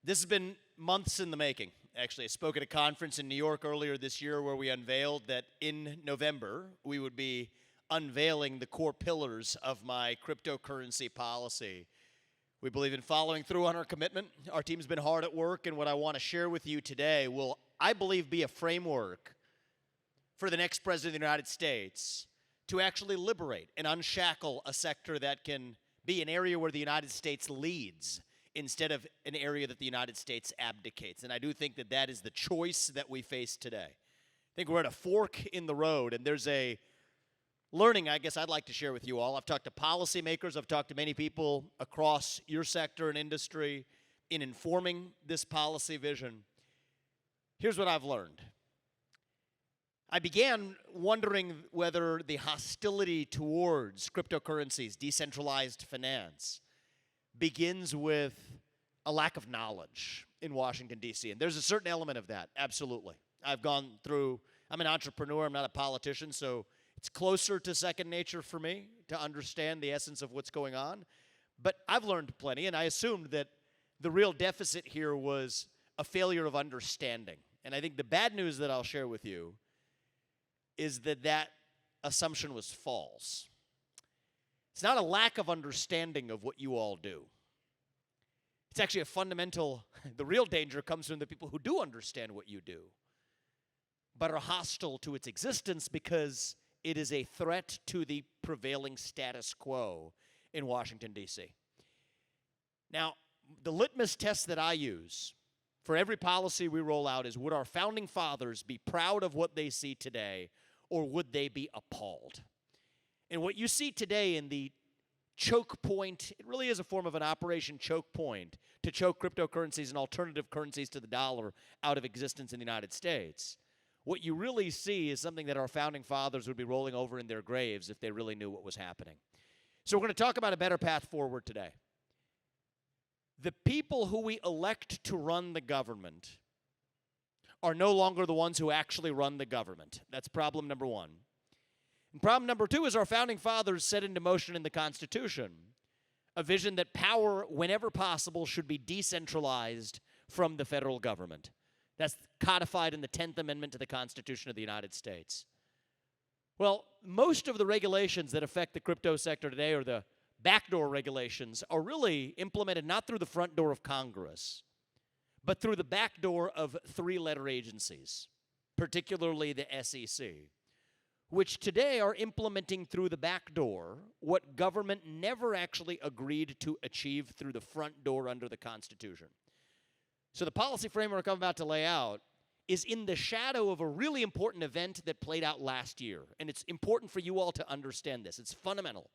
This has been months in the making. Actually, I spoke at a conference in New York earlier this year where we unveiled that in November we would be unveiling the core pillars of my cryptocurrency policy. We believe in following through on our commitment. Our team's been hard at work, and what I want to share with you today will, I believe, be a framework for the next president of the United States to actually liberate and unshackle a sector that can be an area where the United States leads instead of an area that the United States abdicates. And I do think that that is the choice that we face today. I think we're at a fork in the road, and there's a learning, I guess, I'd like to share with you all. I've talked to policymakers. I've talked to many people across your sector and industry in informing this policy vision. Here's what I've learned. I began wondering whether the hostility towards cryptocurrencies, decentralized finance, begins with a lack of knowledge in Washington, D.C. And there's a certain element of that, absolutely. I'm an entrepreneur, I'm not a politician, so it's closer to second nature for me to understand the essence of what's going on. But I've learned plenty, and I assumed that the real deficit here was a failure of understanding. And I think the bad news that I'll share with you is that that assumption was false. It's not a lack of understanding of what you all do. It's actually a fundamental, the real danger comes from the people who do understand what you do, but are hostile to its existence because it is a threat to the prevailing status quo in Washington, D.C. Now, the litmus test that I use for every policy we roll out is, would our founding fathers be proud of what they see today, or would they be appalled? And what you see today in the choke point, it really is a form of an operation choke point to choke cryptocurrencies and alternative currencies to the dollar out of existence in the United States. What you really see is something that our founding fathers would be rolling over in their graves if they really knew what was happening. So we're going to talk about a better path forward today. The people who we elect to run the government are no longer the ones who actually run the government. That's problem number one. And problem number two is our founding fathers set into motion in the Constitution a vision that power, whenever possible, should be decentralized from the federal government. That's codified in the 10th Amendment to the Constitution of the United States. Well, most of the regulations that affect the crypto sector today, or the backdoor regulations, are really implemented not through the front door of Congress, but through the back door of three-letter agencies, particularly the SEC, which today are implementing through the back door what government never actually agreed to achieve through the front door under the Constitution. So the policy framework I'm about to lay out is in the shadow of a really important event that played out last year. And it's important for you all to understand this. It's fundamental.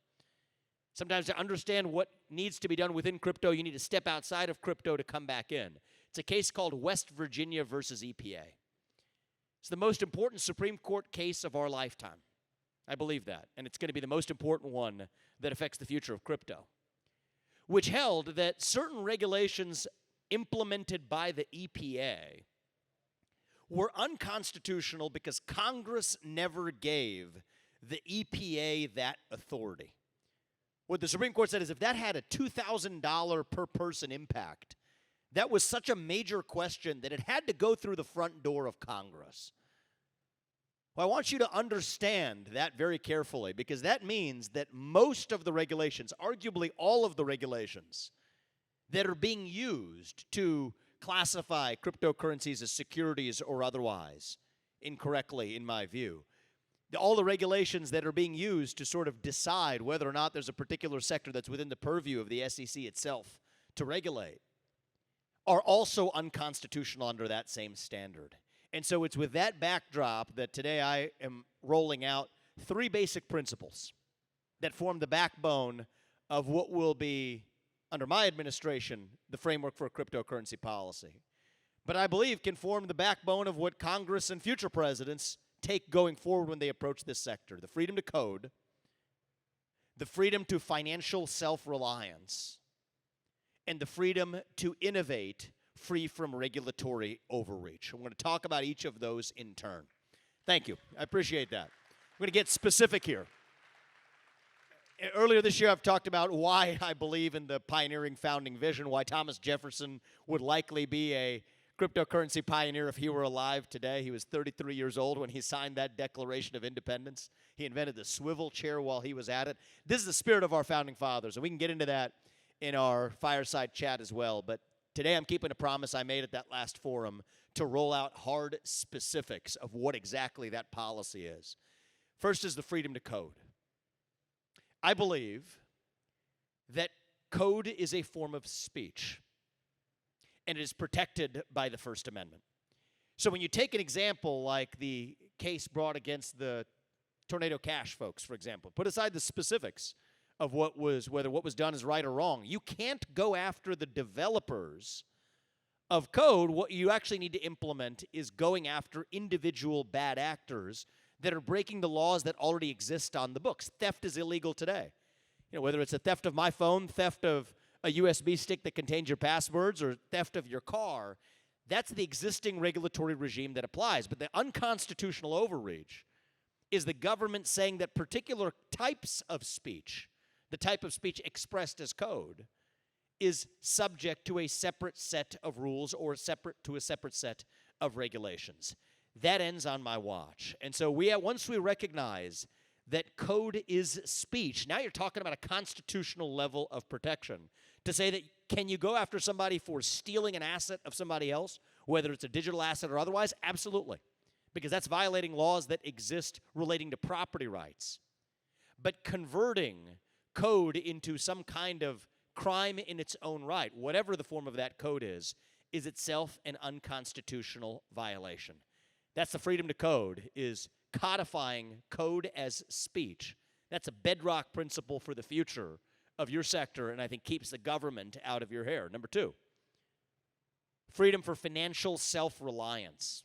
Sometimes to understand what needs to be done within crypto, you need to step outside of crypto to come back in. It's a case called West Virginia versus EPA. It's the most important Supreme Court case of our lifetime. I believe that. And it's going to be the most important one that affects the future of crypto, which held that certain regulations implemented by the EPA were unconstitutional because Congress never gave the EPA that authority. What the Supreme Court said is if that had a $2,000 per person impact, that was such a major question that it had to go through the front door of Congress. Well, I want you to understand that very carefully, because that means that most of the regulations, arguably all of the regulations, that are being used to classify cryptocurrencies as securities or otherwise incorrectly, in my view, all the regulations that are being used to sort of decide whether or not there's a particular sector that's within the purview of the SEC itself to regulate are also unconstitutional under that same standard. And so it's with that backdrop that today I am rolling out three basic principles that form the backbone of what will be, under my administration, the framework for a cryptocurrency policy. But I believe can form the backbone of what Congress and future presidents take going forward when they approach this sector. The freedom to code, the freedom to financial self-reliance, and the freedom to innovate free from regulatory overreach. I'm going to talk about each of those in turn. Thank you. I appreciate that. I'm going to get specific here. Earlier this year, I've talked about why I believe in the pioneering founding vision, why Thomas Jefferson would likely be a cryptocurrency pioneer if he were alive today. He was 33 years old when he signed that Declaration of Independence. He invented the swivel chair while he was at it. This is the spirit of our founding fathers, and we can get into that in our fireside chat as well. But today I'm keeping a promise I made at that last forum to roll out hard specifics of what exactly that policy is. First is the freedom to code. I believe that code is a form of speech, and it is protected by the First Amendment. So when you take an example like the case brought against the Tornado Cash folks, for example, put aside the specifics of whether what was done is right or wrong. You can't go after the developers of code. What you actually need to implement is going after individual bad actors that are breaking the laws that already exist on the books. Theft is illegal today. Whether it's a theft of my phone, theft of a USB stick that contains your passwords, or theft of your car, that's the existing regulatory regime that applies. But the unconstitutional overreach is the government saying that particular types of speech, the type of speech expressed as code, is subject to a separate set of rules or to a separate set of regulations. That ends on my watch. And so once we recognize that code is speech, now you're talking about a constitutional level of protection. To say that, can you go after somebody for stealing an asset of somebody else, whether it's a digital asset or otherwise? Absolutely. Because that's violating laws that exist relating to property rights. But converting code into some kind of crime in its own right, whatever the form of that code is itself an unconstitutional violation. That's the freedom to code, is codifying code as speech. That's a bedrock principle for the future of your sector, and I think keeps the government out of your hair. Number two, freedom for financial self-reliance.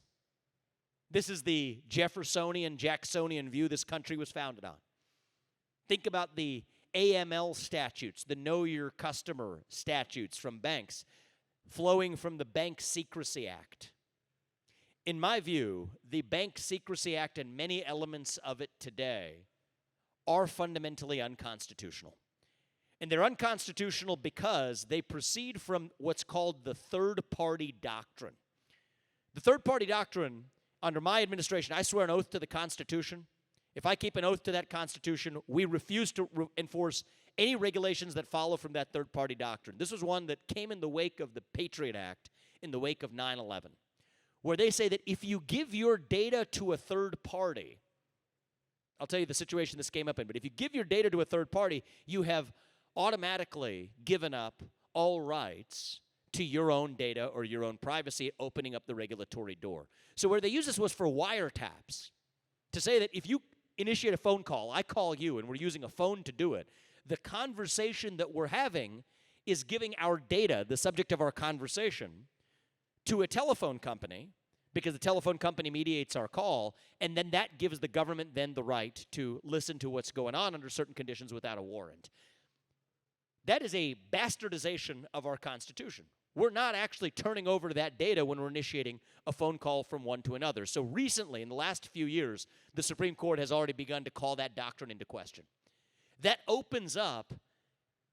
This is the Jeffersonian, Jacksonian view this country was founded on. Think about the AML statutes, the Know Your Customer statutes from banks, flowing from the Bank Secrecy Act. In my view, the Bank Secrecy Act and many elements of it today are fundamentally unconstitutional. And they're unconstitutional because they proceed from what's called the third-party doctrine. The third-party doctrine, under my administration, I swear an oath to the Constitution. If I keep an oath to that Constitution, we refuse to enforce any regulations that follow from that third-party doctrine. This was one that came in the wake of the Patriot Act, in the wake of 9/11. Where they say that if you give your data to a third party, I'll tell you the situation this came up in, but if you give your data to a third party, you have automatically given up all rights to your own data or your own privacy, opening up the regulatory door. So where they use this was for wiretaps, to say that if you initiate a phone call, I call you, and we're using a phone to do it, the conversation that we're having is giving our data, the subject of our conversation, to a telephone company, because the telephone company mediates our call, and then that gives the government then the right to listen to what's going on under certain conditions without a warrant. That is a bastardization of our Constitution. We're not actually turning over that data when we're initiating a phone call from one to another. So recently, in the last few years, the Supreme Court has already begun to call that doctrine into question. That opens up,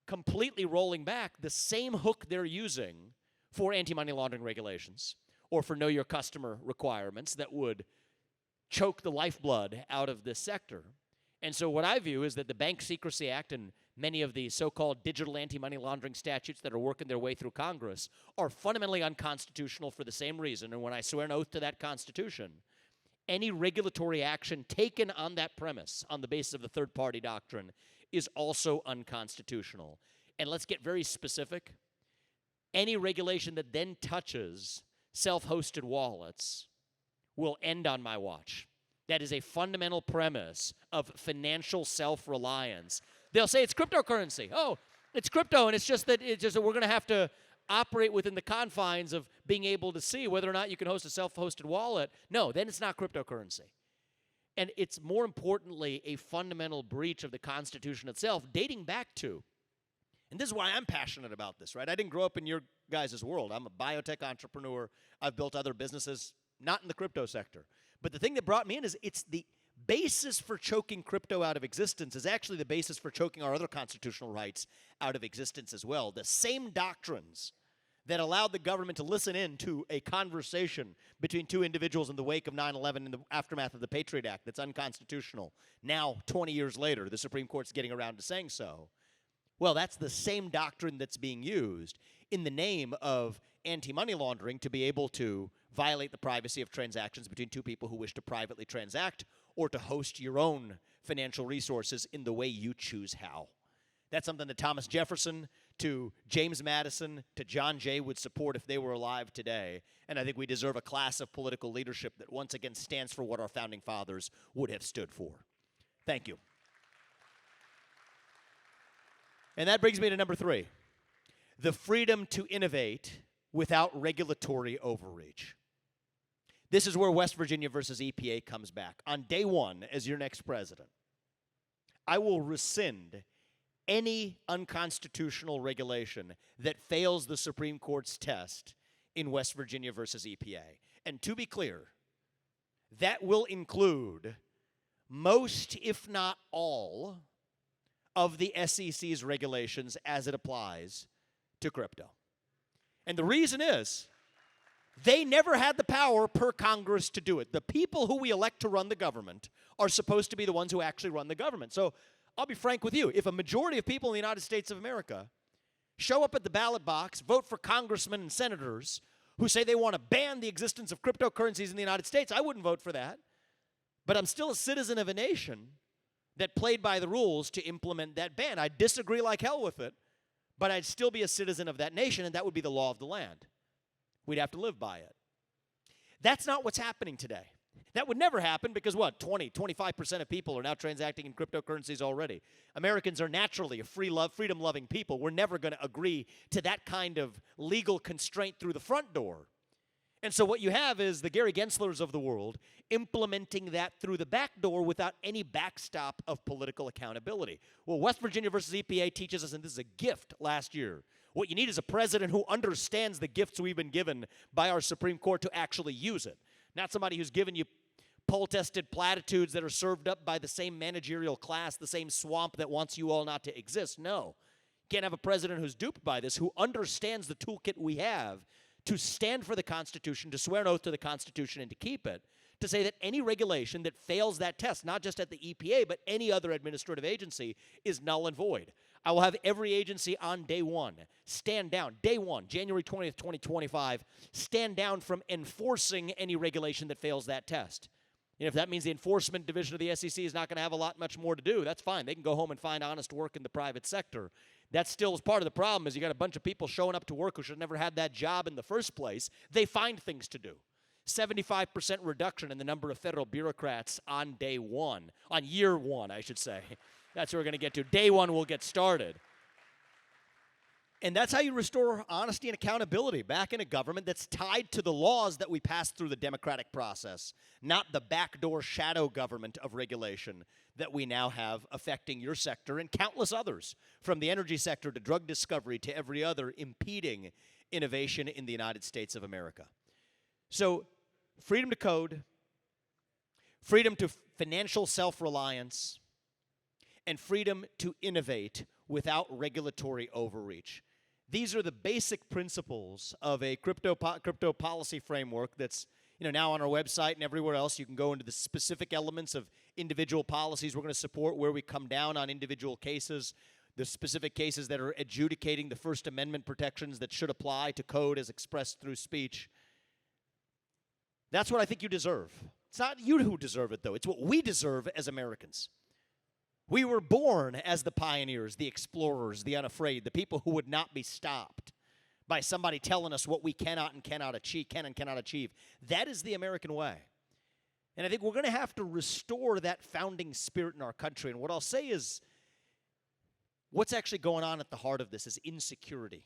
completely rolling back, the same hook they're using for anti-money laundering regulations or for know your customer requirements that would choke the lifeblood out of this sector. And so what I view is that the Bank Secrecy Act and many of the so-called digital anti-money laundering statutes that are working their way through Congress are fundamentally unconstitutional for the same reason. And when I swear an oath to that Constitution, any regulatory action taken on that premise, on the basis of the third-party doctrine, is also unconstitutional. And let's get very specific. Any regulation that then touches self-hosted wallets will end on my watch. That is a fundamental premise of financial self-reliance. They'll say it's cryptocurrency. Oh, it's crypto, and it's just that we're going to have to operate within the confines of being able to see whether or not you can host a self-hosted wallet. No, then it's not cryptocurrency. And it's more importantly a fundamental breach of the Constitution itself, dating back to, and this is why I'm passionate about this, right? I didn't grow up in your guys' world. I'm a biotech entrepreneur. I've built other businesses, not in the crypto sector. But the thing that brought me in is it's the basis for choking crypto out of existence is actually the basis for choking our other constitutional rights out of existence as well. The same doctrines that allowed the government to listen in to a conversation between two individuals in the wake of 9/11 in the aftermath of the Patriot Act that's unconstitutional. Now, 20 years later, the Supreme Court's getting around to saying so. Well, that's the same doctrine that's being used in the name of anti-money laundering to be able to violate the privacy of transactions between two people who wish to privately transact or to host your own financial resources in the way you choose how. That's something that Thomas Jefferson to James Madison to John Jay would support if they were alive today. And I think we deserve a class of political leadership that once again stands for what our founding fathers would have stood for. Thank you. And that brings me to number 3, the freedom to innovate without regulatory overreach. This is where West Virginia versus EPA comes back. On day 1, as your next president, I will rescind any unconstitutional regulation that fails the Supreme Court's test in West Virginia versus EPA. And to be clear, that will include most, if not all, of the SEC's regulations as it applies to crypto. And the reason is, they never had the power per Congress to do it. The people who we elect to run the government are supposed to be the ones who actually run the government. So I'll be frank with you. If a majority of people in the United States of America show up at the ballot box, vote for congressmen and senators who say they want to ban the existence of cryptocurrencies in the United States, I wouldn't vote for that. But I'm still a citizen of a nation that played by the rules to implement that ban. I'd disagree like hell with it, but I'd still be a citizen of that nation, and that would be the law of the land. We'd have to live by it. That's not what's happening today. That would never happen because what, 25% of people are now transacting in cryptocurrencies already. Americans are naturally a freedom-loving people. We're never going to agree to that kind of legal constraint through the front door. And so what you have is the Gary Genslers of the world implementing that through the back door without any backstop of political accountability. Well, West Virginia versus EPA teaches us, and this is a gift last year, what you need is a president who understands the gifts we've been given by our Supreme Court to actually use it. Not somebody who's given you poll-tested platitudes that are served up by the same managerial class, the same swamp that wants you all not to exist. No. You can't have a president who's duped by this, who understands the toolkit we have to stand for the Constitution, to swear an oath to the Constitution and to keep it, to say that any regulation that fails that test, not just at the EPA, but any other administrative agency, is null and void. I will have every agency on day 1 stand down, day 1, January 20th, 2025, stand down from enforcing any regulation that fails that test. And if that means the enforcement division of the SEC is not going to have much more to do, that's fine. They can go home and find honest work in the private sector. That still is part of the problem, is you got a bunch of people showing up to work who should have never had that job in the first place. They find things to do. 75% reduction in the number of federal bureaucrats on day 1, on year 1, I should say. That's what we're going to get to. Day 1 we'll get started. And that's how you restore honesty and accountability back in a government that's tied to the laws that we pass through the democratic process, not the backdoor shadow government of regulation that we now have affecting your sector and countless others, from the energy sector to drug discovery to every other, impeding innovation in the United States of America. So, freedom to code, freedom to financial self-reliance, and freedom to innovate without regulatory overreach. These are the basic principles of a crypto policy framework that's now on our website and everywhere else. You can go into the specific elements of individual policies we're going to support, where we come down on individual cases, the specific cases that are adjudicating the First Amendment protections that should apply to code as expressed through speech. That's what I think you deserve. It's not you who deserve it, though. It's what we deserve as Americans. We were born as the pioneers, the explorers, the unafraid, the people who would not be stopped by somebody telling us what we can and cannot achieve. That is the American way. And I think we're going to have to restore that founding spirit in our country. And what I'll say is, what's actually going on at the heart of this is insecurity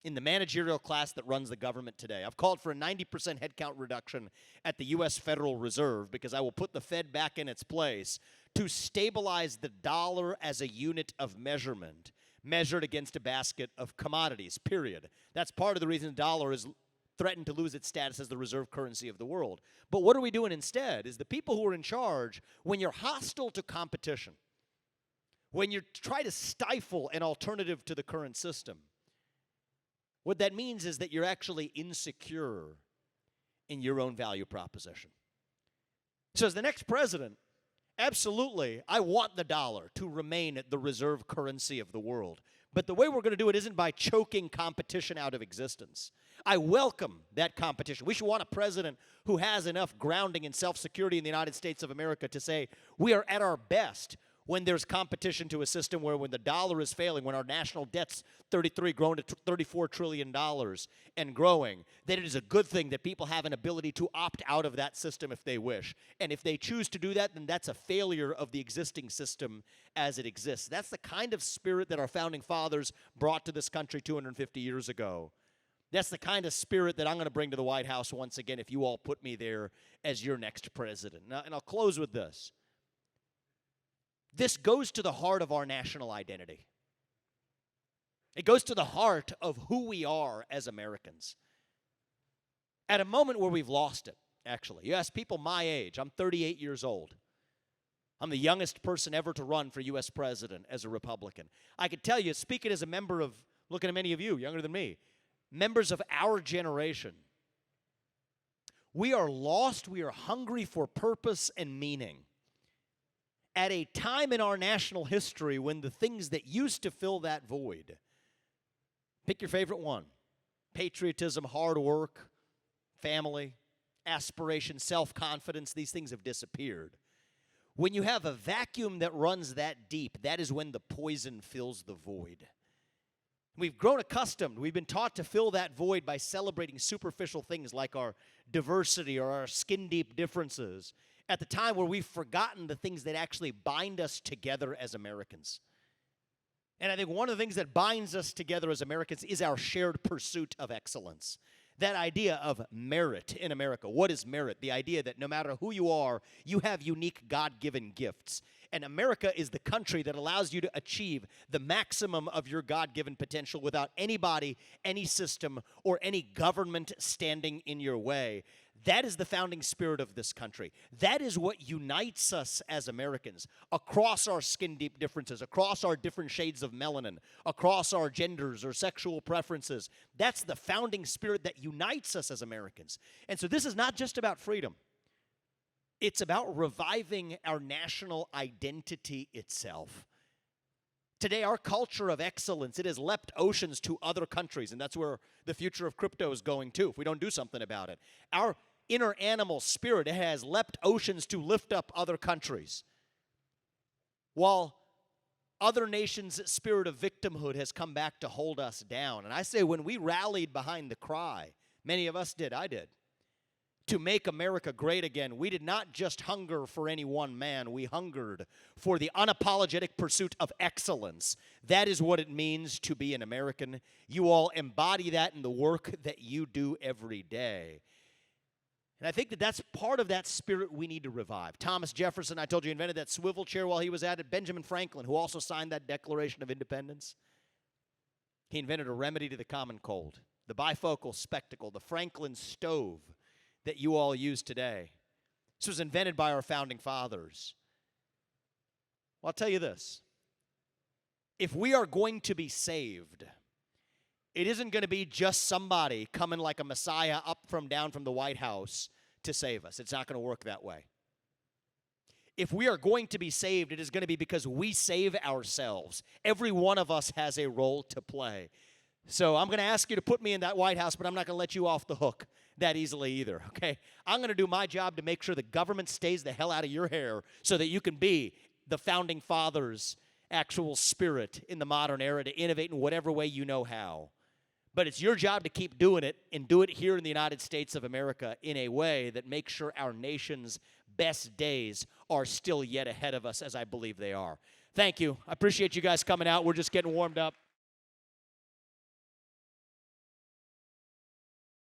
in the managerial class that runs the government today. I've called for a 90% headcount reduction at the U.S. Federal Reserve because I will put the Fed back in its place to stabilize the dollar as a unit of measurement, measured against a basket of commodities, period. That's part of the reason the dollar is threaten to lose its status as the reserve currency of the world. But what are we doing instead is the people who are in charge, when you're hostile to competition, when you try to stifle an alternative to the current system, what that means is that you're actually insecure in your own value proposition. So as the next president, absolutely, I want the dollar to remain the reserve currency of the world. But the way we're going to do it isn't by choking competition out of existence. I welcome that competition. We should want a president who has enough grounding in self-security in the United States of America to say we are at our best when there's competition to a system where when the dollar is failing, when our national debt's grown to $34 trillion and growing, that it is a good thing that people have an ability to opt out of that system if they wish. And if they choose to do that, then that's a failure of the existing system as it exists. That's the kind of spirit that our founding fathers brought to this country 250 years ago. That's the kind of spirit that I'm going to bring to the White House once again if you all put me there as your next president. Now, and I'll close with this. This goes to the heart of our national identity. It goes to the heart of who we are as Americans. At a moment where we've lost it, actually. You ask people my age, I'm 38 years old. I'm the youngest person ever to run for U.S. president as a Republican. I could tell you, speaking as a member of, looking at many of you, younger than me, members of our generation, we are lost, we are hungry for purpose and meaning. At a time in our national history when the things that used to fill that void, pick your favorite one, patriotism, hard work, family, aspiration, self-confidence, these things have disappeared. When you have a vacuum that runs that deep, that is when the poison fills the void. We've grown accustomed, we've been taught to fill that void by celebrating superficial things like our diversity or our skin-deep differences, at the time where we've forgotten the things that actually bind us together as Americans. And I think one of the things that binds us together as Americans is our shared pursuit of excellence. That idea of merit in America. What is merit? The idea that no matter who you are, you have unique God-given gifts. And America is the country that allows you to achieve the maximum of your God-given potential without anybody, any system, or any government standing in your way. That is the founding spirit of this country. That is what unites us as Americans across our skin-deep differences, across our different shades of melanin, across our genders or sexual preferences. That's the founding spirit that unites us as Americans. And so this is not just about freedom. It's about reviving our national identity itself. Today, our culture of excellence, it has leapt oceans to other countries, and that's where the future of crypto is going too, if we don't do something about it. Our inner animal spirit has leapt oceans to lift up other countries, while other nations' spirit of victimhood has come back to hold us down. And I say when we rallied behind the cry, many of us did, I did, to make America great again, we did not just hunger for any one man. We hungered for the unapologetic pursuit of excellence. That is what it means to be an American. You all embody that in the work that you do every day. And I think that that's part of that spirit we need to revive. Thomas Jefferson, I told you, invented that swivel chair while he was at it. Benjamin Franklin, who also signed that Declaration of Independence, he invented a remedy to the common cold, the bifocal spectacle, the Franklin stove that you all use today. This was invented by our founding fathers. Well, I'll tell you this. If we are going to be saved, it isn't going to be just somebody coming like a Messiah down from the White House to save us. It's not going to work that way. If we are going to be saved, it is going to be because we save ourselves. Every one of us has a role to play. So I'm going to ask you to put me in that White House, but I'm not going to let you off the hook that easily either, okay? I'm going to do my job to make sure the government stays the hell out of your hair so that you can be the founding fathers' actual spirit in the modern era to innovate in whatever way you know how. But it's your job to keep doing it and do it here in the United States of America in a way that makes sure our nation's best days are still yet ahead of us, as I believe they are. Thank you. I appreciate you guys coming out. We're just getting warmed up.